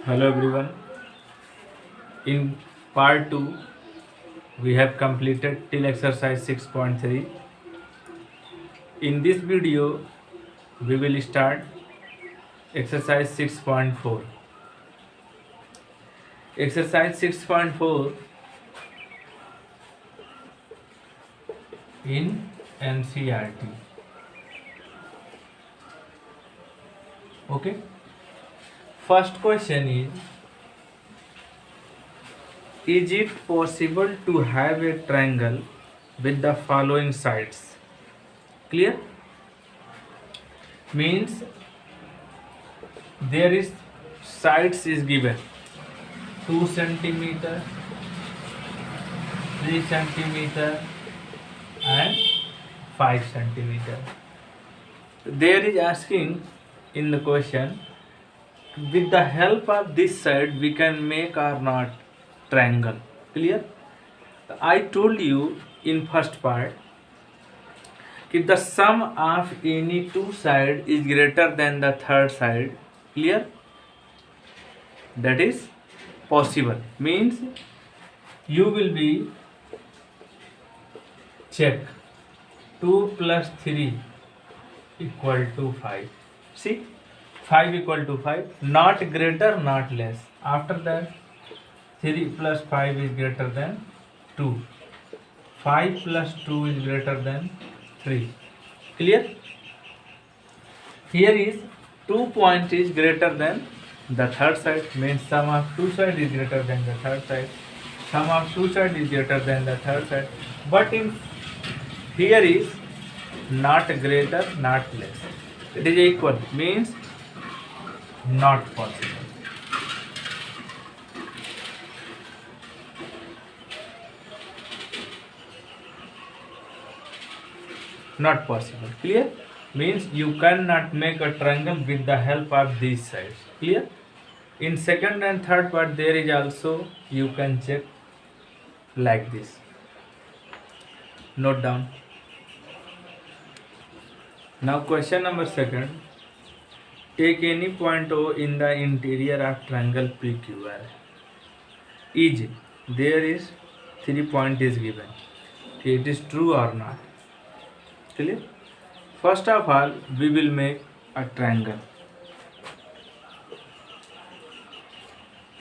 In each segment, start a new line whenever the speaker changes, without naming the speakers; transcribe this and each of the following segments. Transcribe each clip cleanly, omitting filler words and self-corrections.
Hello everyone. In part 2, we have completed till exercise 6.3. In this video, we will start exercise 6.4. Exercise 6.4 in NCERT. Okay. First question is it possible to have a triangle with the following sides? Clear? Means there is sides is given 2 centimeter, 3 centimeter and 5 centimeter. There is asking in the question, with the help of this side we can make or not triangle. Clear? I told you in first part if the sum of any two side is greater than the third side. Clear? That is possible. Means you will be check 2 plus 3 equal to 5. See, 5 equal to 5, not greater, not less. After that, 3 plus 5 is greater than 2. 5 plus 2 is greater than 3. Clear? Here is 2 point is greater than the third side, means sum of two side is greater than the third side. Sum of two side is greater than the third side. But in here is not greater, not less. It is equal, means not possible. Not possible. Clear? Means you cannot make a triangle with the help of these sides. Clear? In second and third part there is also, you can check like this. Note down. Now question number second. Take any point O in the interior of triangle PQR. Is there is 3 point is given. It is true or not? Clear? First of all, we will make a triangle.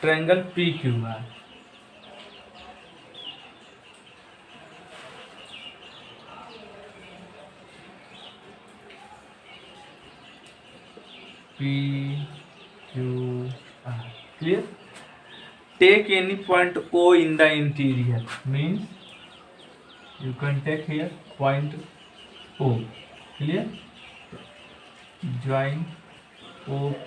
Triangle PQR. PQR. Clear? Take any point O in the interior. Means you can take here point O. Clear? Join OP,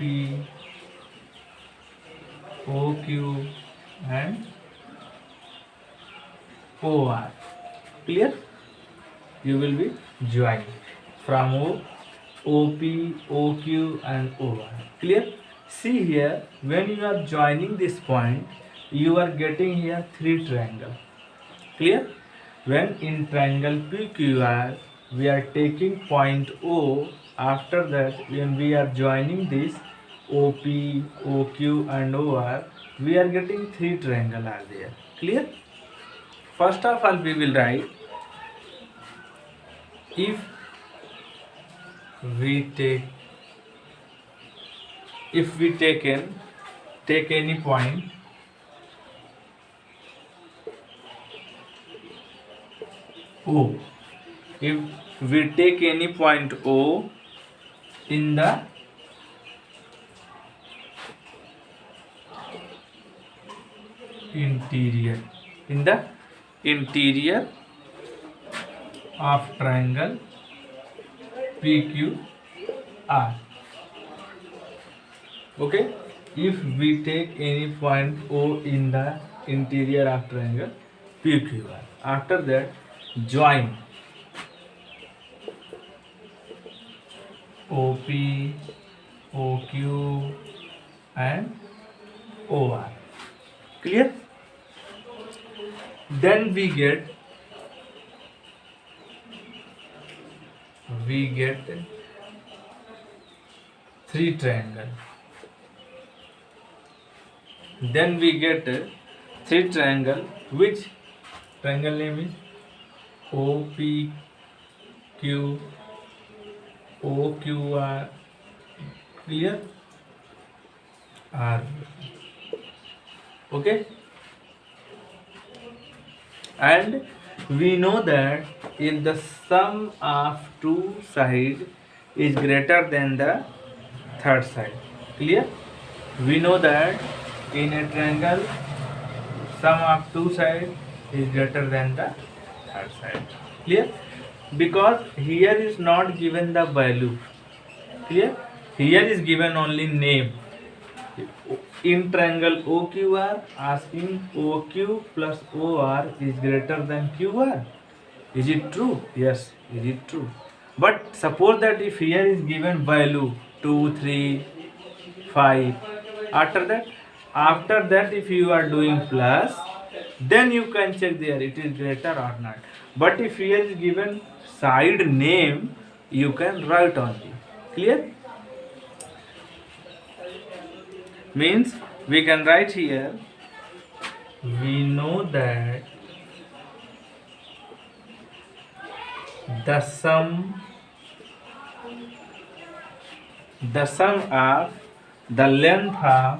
OQ and OR. Clear? You will be joining from O, OP, OQ and OR. Clear? See here, when you are joining this point, you are getting here 3 triangle. Clear? When in triangle PQR, we are taking point O. After that, when we are joining this OP, OQ and OR, we are getting 3 triangle are there. Clear? First of all, we will write, if we take any point O, if we take any point O in the interior of triangle PQR. Okay, if we take any point O in the interior of triangle PQR, after that join OP, OQ and OR. Clear? Then we get 3 triangle. Then we get three triangle. Which triangle name is OPQ, OQR? Clear? R. Okay. And we know that if the sum of two sides is greater than the third side. Clear? We know that in a triangle sum of two sides is greater than the third side. Clear? Because here is not given the value. Clear? Here is given only name. In triangle OQR, asking OQ plus OR is greater than QR. Is it true? Yes, is it true? But suppose that if here is given value 2, 3, 5, after that if you are doing plus, then you can check there it is greater or not. But if here is given side name, you can write only. Clear? Means we can write here, we know that the sum of the length of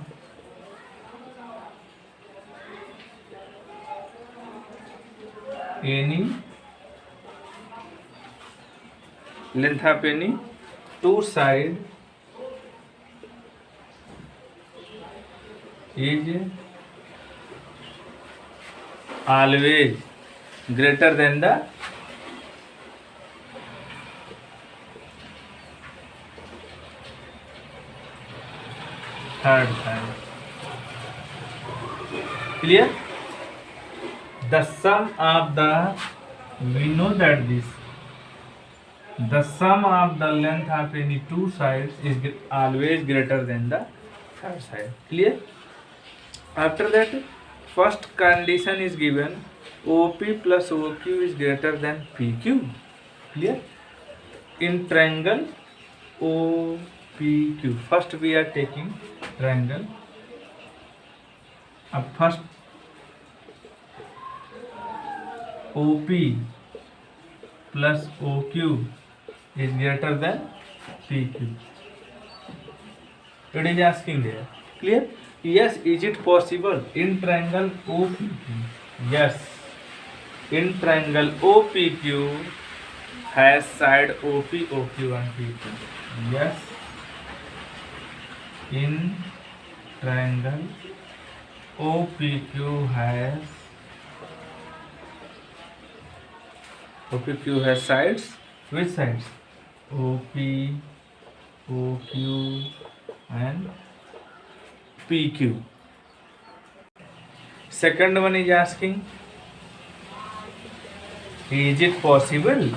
any two side is always greater than the third side. Clear? The sum of the, we know that the sum of the length of any two sides is always greater than the third side. Clear? After that, first condition is given, OP plus OQ is greater than PQ. Clear? In triangle OPQ, first we are taking triangle. First OP plus OQ is greater than PQ. It is asking there. Clear? Yes, is it possible in triangle OPQ? Yes. In triangle OPQ has side OP, OQ and PQ. Yes. In triangle OPQ has sides. Which sides? OP, OQ and PQ. Second one is asking, is it possible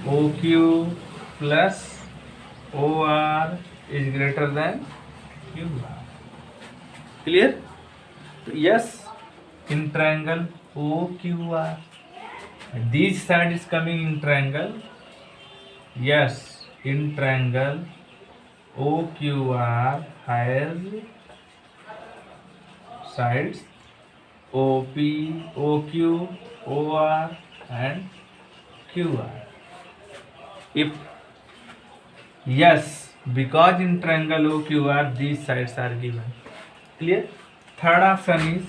OQ plus OR is greater than QR? Clear? Yes, in triangle OQR, this side is coming in triangle. Yes, in triangle OQR has sides OP, OQ, OR and QR. If yes, because in triangle OQR these sides are given. Clear? Third option is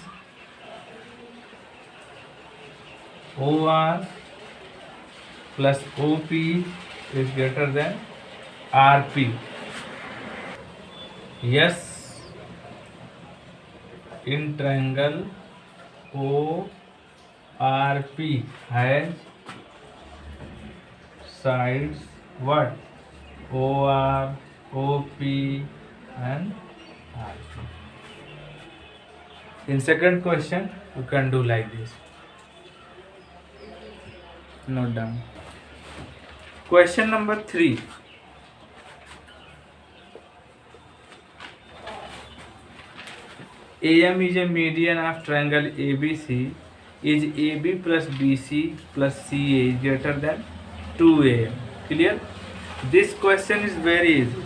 OR plus OP is greater than RP. Yes, in triangle ORP has sides what? OR, OP and RP. In second question, you can do like this. Note down. Question number 3. AM is a median of triangle ABC. Is AB plus BC plus CA is greater than 2AM? Clear? This question is very easy.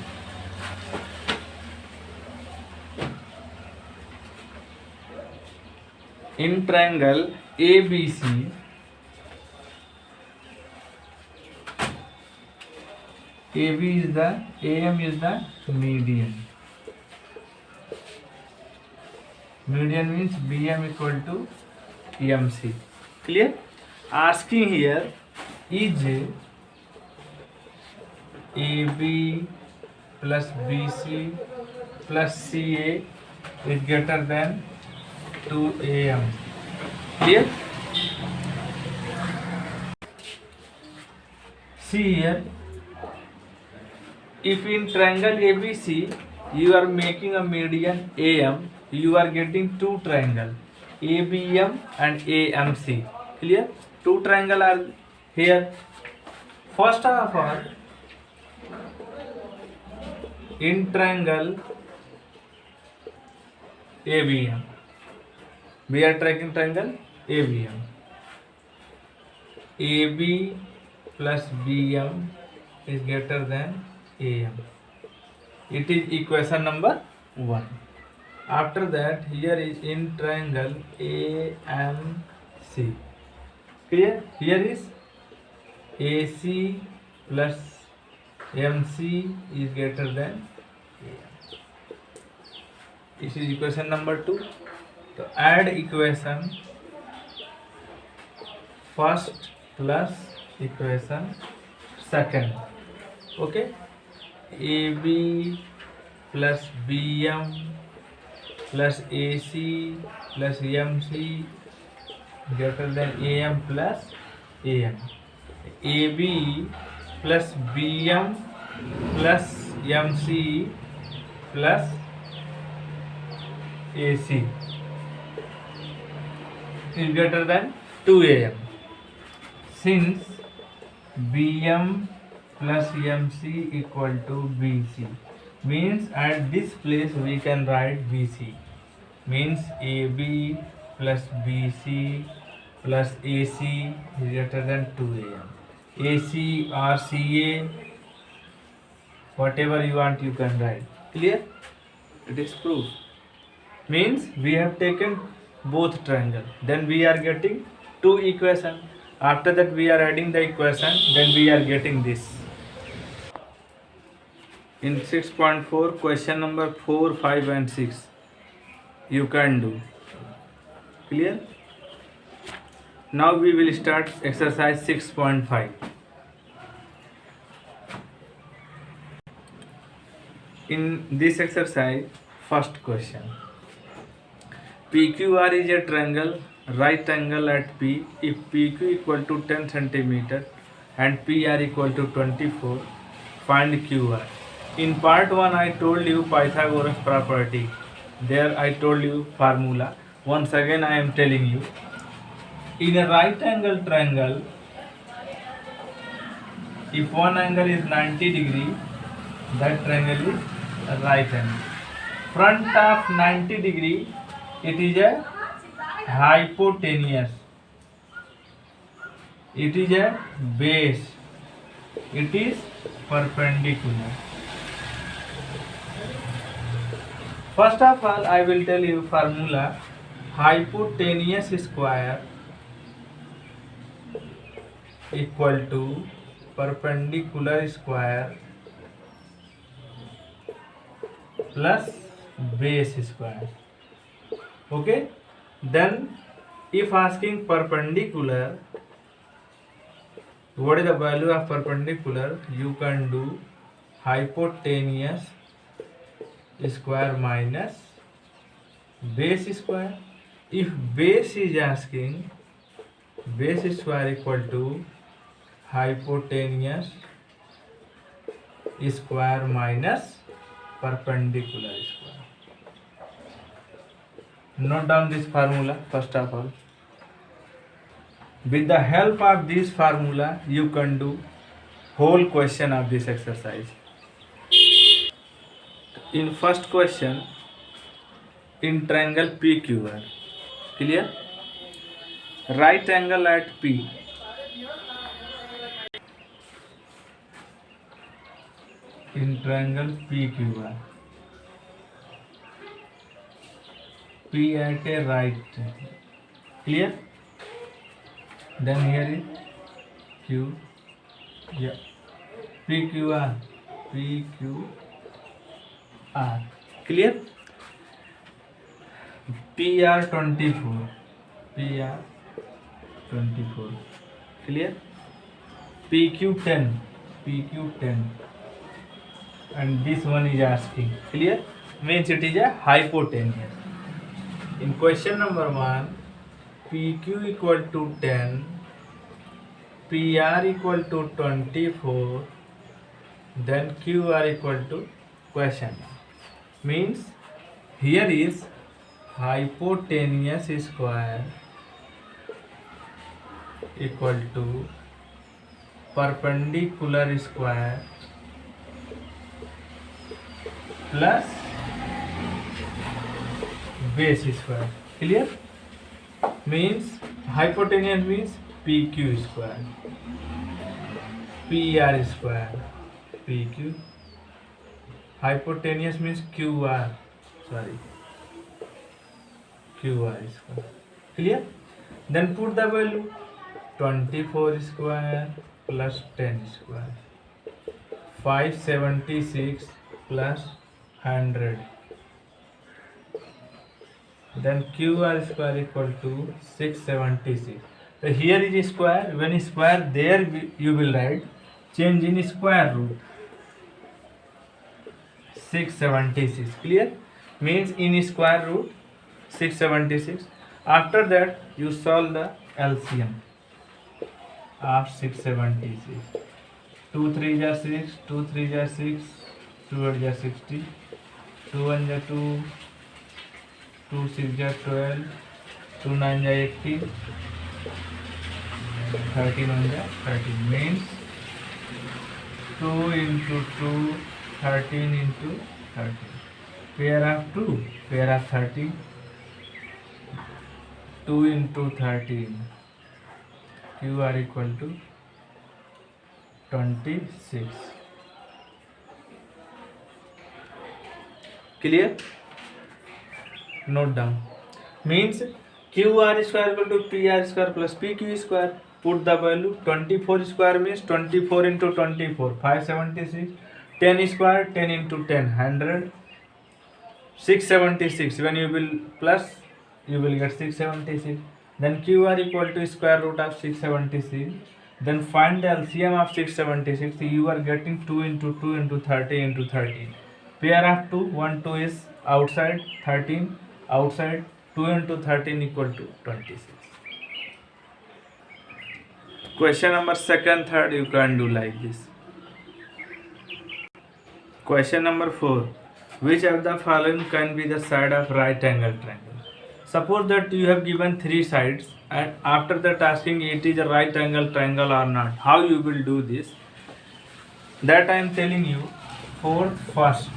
In triangle ABC, AB is the AM is the median. Median means BM equal to MC. Clear? Asking here, is AB plus BC plus CA is greater than 2AM. Clear? See here, if in triangle ABC you are making a median AM, you are getting two triangle ABM and AMC. Clear? Two triangle are here. First of all, in triangle ABM, we are tracking triangle ABM. AB plus BM is greater than AM. It is equation number 1. After that, here is in triangle AMC. Clear? Here is AC plus MC is greater than AM. This is equation number 2. So add equation first plus equation second. Okay, AB plus BM plus AC plus MC greater than AM plus AM. AB plus BM plus MC plus AC is greater than 2AM. Since BM plus MC equal to BC, means at this place we can write BC, means AB plus BC plus AC is greater than 2AM. AC or CA, whatever you want you can write. Clear? It is proof. Means we have taken both triangle, then we are getting two equation. After that we are adding the equation, then we are getting this. In 6.4, question number 4, 5 and 6 you can do. Clear? Now we will start exercise 6.5. In this exercise, first question, PQR is a triangle, right angle at P if PQ equal to 10 cm and PR equal to 24, find QR. In part 1 I told you Pythagoras property, there I told you formula. Once again I am telling you, in a right angle triangle, if one angle is 90 degree, that triangle is a right angle. Front of 90 degree, it is a hypotenuse, it is a base, it is perpendicular. First of all, I will tell you formula. Hypotenuse square equal to perpendicular square plus base square. Okay, then if asking perpendicular, what is the value of perpendicular, you can do hypotenuse square minus base square. If base is asking, base square equal to hypotenuse square minus perpendicular square. Note down this formula first of all. With the help of this formula, you can do whole question of this exercise. In first question, in triangle PQR, clear? Right angle at P. In triangle PQR, P at a right, Clear? Then here is Q, yeah, PQR, PQR. Clear? PR24, PR24. Clear? PQ10, PQ10. And this one is asking. Clear? Means it is a hypotenuse. In question number 1, PQ equal to 10, PR equal to 24, then QR equal to question. Means here is hypotenuse square equal to perpendicular square plus base square. Clear? Means hypotenuse means PQ square, PR square, PQ. Hypotenuse means QR. Sorry, QR square. Clear? Then put the value 24 square plus 10 square, 576 plus 100. Then QR square equal to 676. So here is square. When square there you will write change in square root 676. Clear? Means in square root 676. After that you solve the LCM of 676. 2 3 are 6, 2 3 are 6, 2 8 are 60, 2 1 are 2, 2 6 are 12, 2 9 are 18, 13 1 are 13. Means 2 into 2, 13 into 13. Pair of 2, pair of 13. 2 into 13. QR equal to 26. Clear? Note down. Means QR square equal to PR square plus PQ square. Put the value 24 square means 24 into 24, 576. 10 square, 10 into 10, 100. 676. When you will plus, you will get 676. Then QR equal to square root of 676. Then find the LCM of 676. You are getting 2 into 2 into 30 into 13. Pair of 2, 1 2 is outside, 13 outside. 2 into 13 equal to 26. Question number 2nd, 3rd you can do like this. Question number 4. Which of the following can be the side of right angle triangle? Suppose that you have given 3 sides and after that asking it is a right angle triangle or not. How you will do this? That I am telling you. 4th, 1st.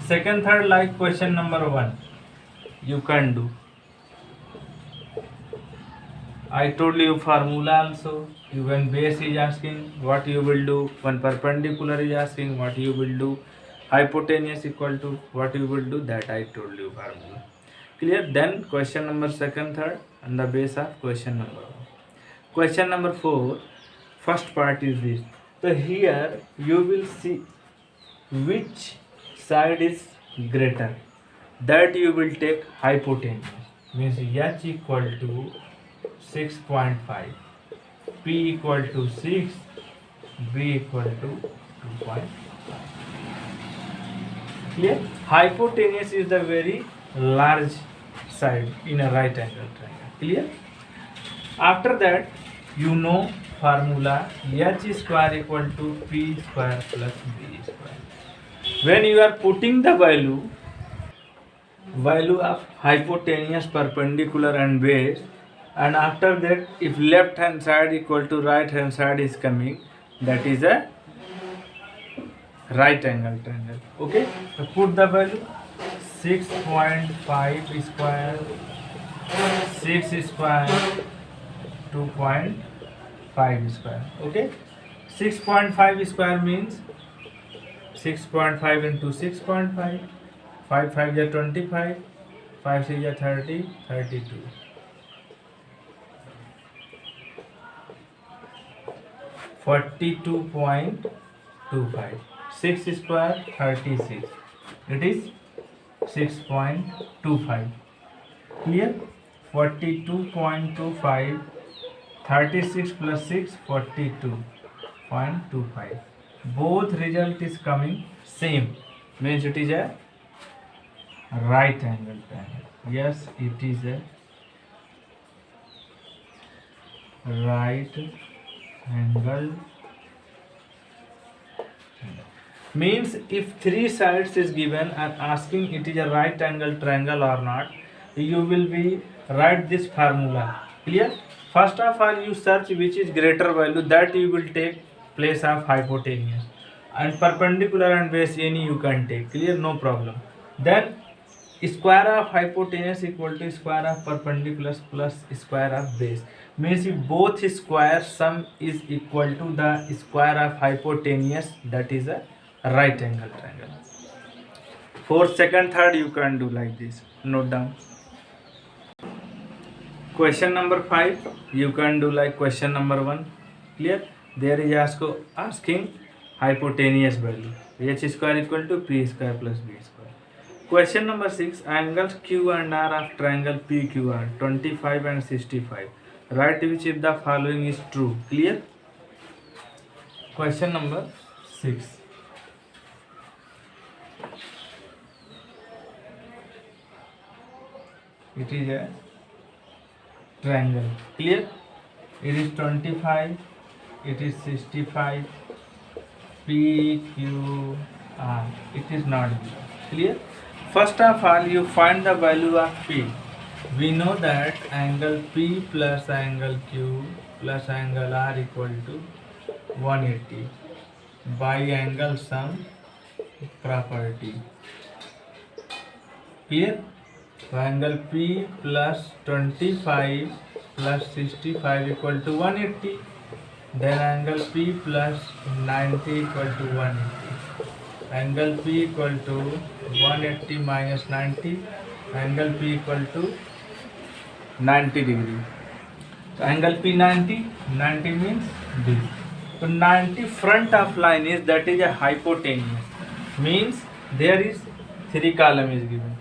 2nd, 3rd like question number 1. You can do. I told you formula also. When base is asking what you will do. When perpendicular is asking what you will do. Hypotenuse equal to what you will do. That I told you formula. Clear? Then question number 2nd, 3rd and the base of question number 1. Question number 4. First part is this. So here you will see which side is greater. That you will take hypotenuse. Means H equal to 6.5, P equal to 6, B equal to 2.5. Clear? Hypotenuse is the very large side in a right angle triangle. Clear? After that, you know formula H square equal to P square plus B square. When you are putting the value of hypotenuse, perpendicular and base, and after that if left hand side equal to right hand side is coming, that is a right angle triangle. Okay, so put the value 6.5 square, 6 square, 2.5 square. Okay, 6.5 square means 6.5 into 6.5, 5 5 is 25, 5 6 is 30, 32. 42.25. 6 square 36. It is 6.25. Clear? 42.25. 36 plus 6 42.25. Both result is coming same, means it is a right angle triangle. Yes, it is a right angle. Means if three sides is given and asking it is a right angle triangle or not, you will be write this formula. Clear? First of all, you search which is greater value, that you will take place of hypotenuse, and perpendicular and base any you can take. Clear? No problem. Then square of hypotenuse equal to square of perpendicular plus square of base. Means if both square sum is equal to the square of hypotenuse, that is a right angle triangle. Fourth, second, third you can do like this. Note down. Question number 5 you can do like question number 1. Clear? There is asking hypotenuse value, h square equal to p square plus b square. Question number 6, angles Q and R of triangle PQR 25 and 65. Write which if the following is true. Clear? Question number 6. It is a triangle. Clear? It is 25, it is 65, PQR. It is not given. Clear? First of all, you find the value of P. We know that angle P plus angle Q plus angle R equal to 180 by angle sum property. Clear? So angle P plus 25 plus 65 equal to 180. Then angle P plus 90 equal to 180. Angle P equal to 180 minus 90. Angle P equal to 90 degree. So angle P 90. 90 means this. So 90 front of line is, that is a hypotenuse. Means there is 3 column is given.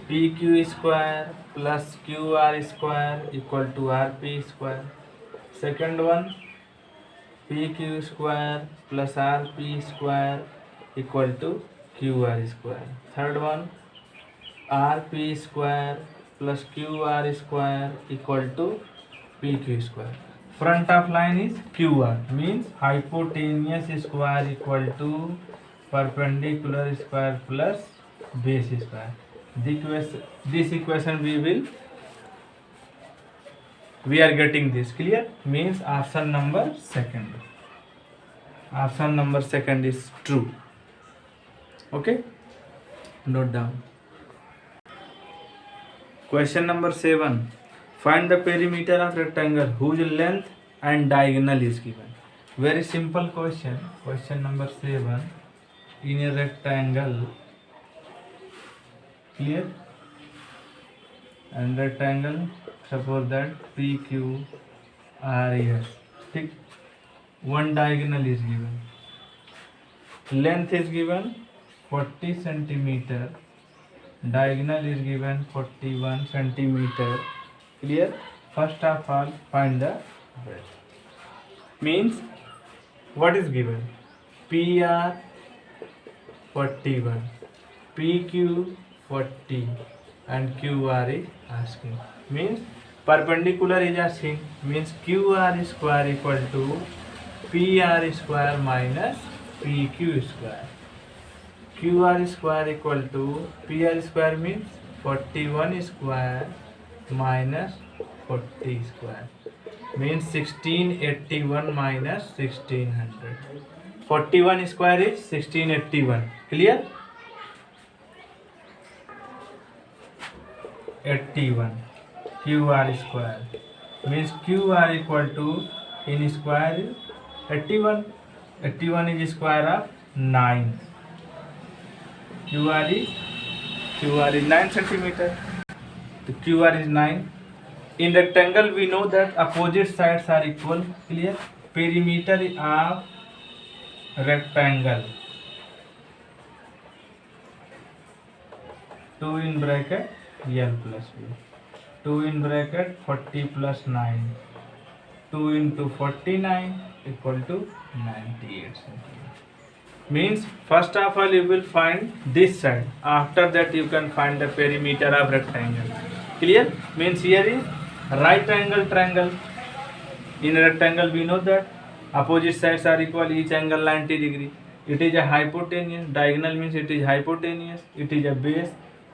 PQ square plus QR square equal to RP square. Second one, PQ square plus RP square equal to QR square. Third one, RP square plus QR square equal to PQ square. Front of line is QR, means hypotenuse square equal to perpendicular square plus base square. This equation we are getting this. Clear? Means option number 2. Option number 2 is true. Okay? Note down. Question number 7. Find the perimeter of rectangle whose length and diagonal is given. Very simple question. Question number 7. In a rectangle, clear? And rectangle, suppose that PQRS. ठीक? One diagonal is given. Length is given 40 centimeter. Diagonal is given 41 centimeter. Clear? First of all, find the breadth. Means what is given? PR 41, PQ 40 and QR is asking. Means perpendicular is asking. Means QR square equal to PR square minus PQ square. QR square equal to PR square means 41 square minus 40 square. Means 1681 minus 1600. 41 square is 1681. Clear? 81 QR square means QR equal to in square is 81. 81 is square of 9. QR is 9 centimeter. The QR is 9. In rectangle, we know that opposite sides are equal. Clear? Perimeter of rectangle. 2 in bracket L plus B. 2 in bracket 40 plus 9. 2 into 49 equal to 98 centimeters. Means first of all you will find this side. After that you can find the perimeter of rectangle. Clear? Means here is right angle triangle. In a rectangle we know that opposite sides are equal, each angle 90 degree. It is a hypotenuse. Diagonal means it is hypotenuse. It is a base.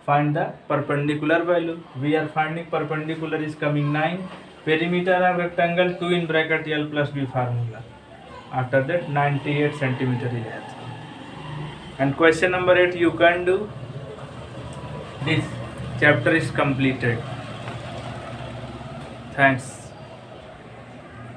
Find the perpendicular value. We are finding perpendicular is coming 9. Perimeter of rectangle 2 in bracket L plus B formula. After that 98 centimeter is answer. And question number 8 you can do. This chapter is completed. Thanks.